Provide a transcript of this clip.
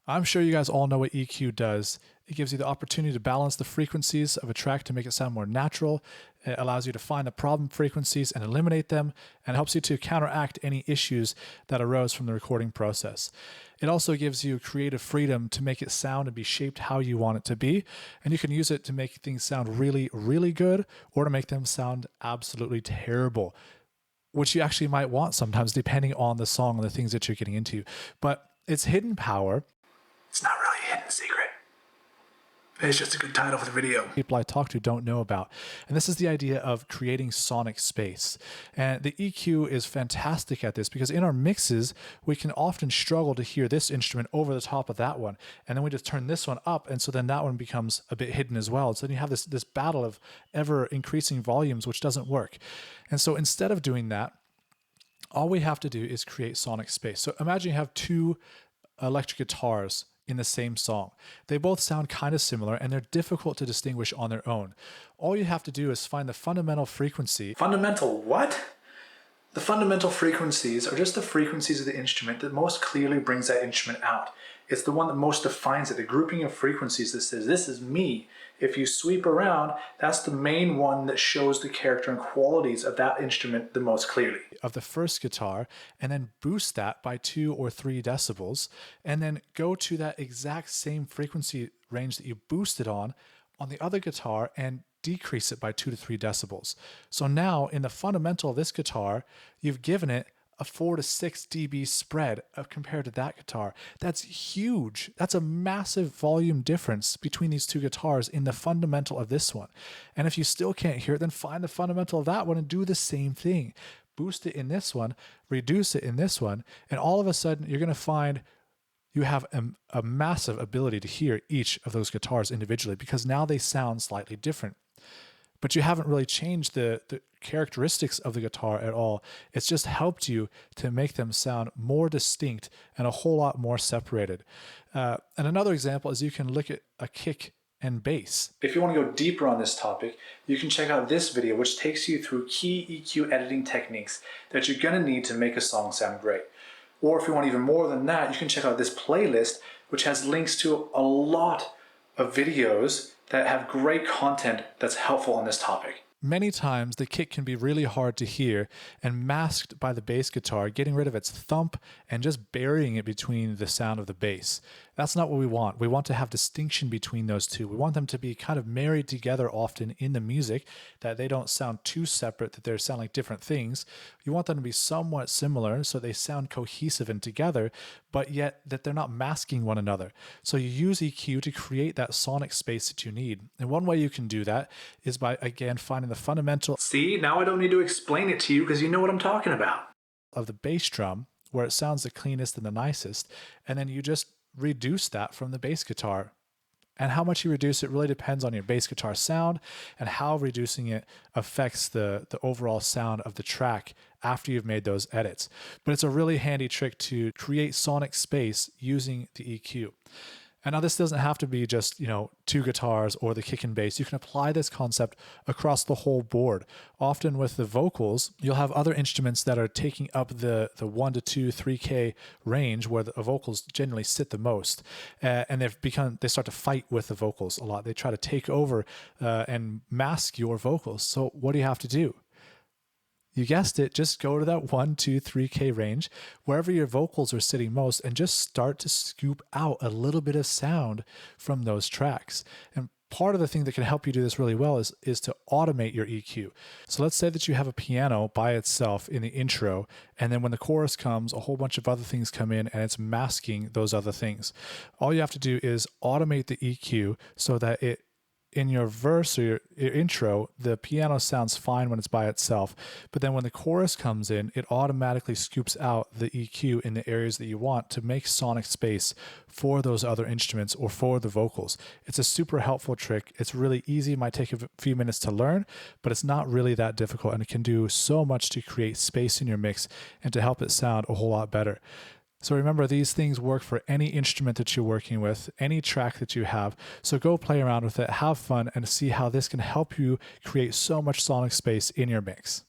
I'm sure you guys all know what EQ does. It gives you the opportunity to balance the frequencies of a track to make it sound more natural. It allows you to find the problem frequencies and eliminate them, and helps you to counteract any issues that arose from the recording process. It also gives you creative freedom to make it sound and be shaped how you want it to be, and you can use it to make things sound really, really good or to make them sound absolutely terrible, which you actually might want sometimes depending on the song and the things that you're getting into. But its hidden power, it's not really a hidden secret. It's just a good title for the video. People I talk to don't know about. And this is the idea of creating sonic space. And the EQ is fantastic at this because in our mixes, we can often struggle to hear this instrument over the top of that one. And then we just turn this one up. And so then that one becomes a bit hidden as well. So then you have this battle of ever increasing volumes, which doesn't work. And so instead of doing that, all we have to do is create sonic space. So imagine you have two electric guitars in the same song. They both sound kind of similar and they're difficult to distinguish on their own. All you have to do is find the fundamental frequency. Fundamental what? The fundamental frequencies are just the frequencies of the instrument that most clearly brings that instrument out. It's the one that most defines it, the grouping of frequencies that says, this is me. If you sweep around, that's the main one that shows the character and qualities of that instrument the most clearly. Of the first guitar, and then boost that by 2 or 3 decibels, and then go to that exact same frequency range that you boosted on the other guitar and decrease it by 2 to 3 decibels. So now in the fundamental of this guitar, you've given it a 4 to 6 dB spread compared to that guitar. That's huge. That's a massive volume difference between these two guitars in the fundamental of this one. And if you still can't hear it, then find the fundamental of that one and do the same thing. Boost it in this one, reduce it in this one, and all of a sudden you're going to find you have a massive ability to hear each of those guitars individually because now they sound slightly different. But you haven't really changed the characteristics of the guitar at all. It's just helped you to make them sound more distinct and a whole lot more separated. And another example is you can look at a kick and bass. If you want to go deeper on this topic, you can check out this video, which takes you through key EQ editing techniques that you're going to need to make a song sound great. Or if you want even more than that, you can check out this playlist, which has links to a lot of videos that have great content that's helpful on this topic. Many times the kick can be really hard to hear and masked by the bass guitar, getting rid of its thump and just burying it between the sound of the bass. That's not what we want. We want to have distinction between those two. We want them to be kind of married together often in the music, that they don't sound too separate, that they sound like different things. You want them to be somewhat similar so they sound cohesive and together, but yet that they're not masking one another. So you use EQ to create that sonic space that you need. And one way you can do that is by, again, finding the fundamental. See, now I don't need to explain it to you because you know what I'm talking about. Of the bass drum, where it sounds the cleanest and the nicest, and then you just reduce that from the bass guitar. And how much you reduce it really depends on your bass guitar sound and how reducing it affects the overall sound of the track after you've made those edits. But it's a really handy trick to create sonic space using the EQ. And now this doesn't have to be just, two guitars or the kick and bass. You can apply this concept across the whole board. Often with the vocals, you'll have other instruments that are taking up the 1 to 2, 3K range where the vocals generally sit the most. And they start to fight with the vocals a lot. They try to take over and mask your vocals. So what do you have to do? You guessed it, just go to that 1, 2, 3K range, wherever your vocals are sitting most, and just start to scoop out a little bit of sound from those tracks. And part of the thing that can help you do this really well is to automate your EQ. So let's say that you have a piano by itself in the intro, and then when the chorus comes, a whole bunch of other things come in and it's masking those other things. All you have to do is automate the EQ so that in your verse or your intro, the piano sounds fine when it's by itself. But then when the chorus comes in, it automatically scoops out the EQ in the areas that you want to make sonic space for those other instruments or for the vocals. It's a super helpful trick. It's really easy. It might take a few minutes to learn, but it's not really that difficult. And it can do so much to create space in your mix and to help it sound a whole lot better. So remember, these things work for any instrument that you're working with, any track that you have. So go play around with it, have fun, and see how this can help you create so much sonic space in your mix.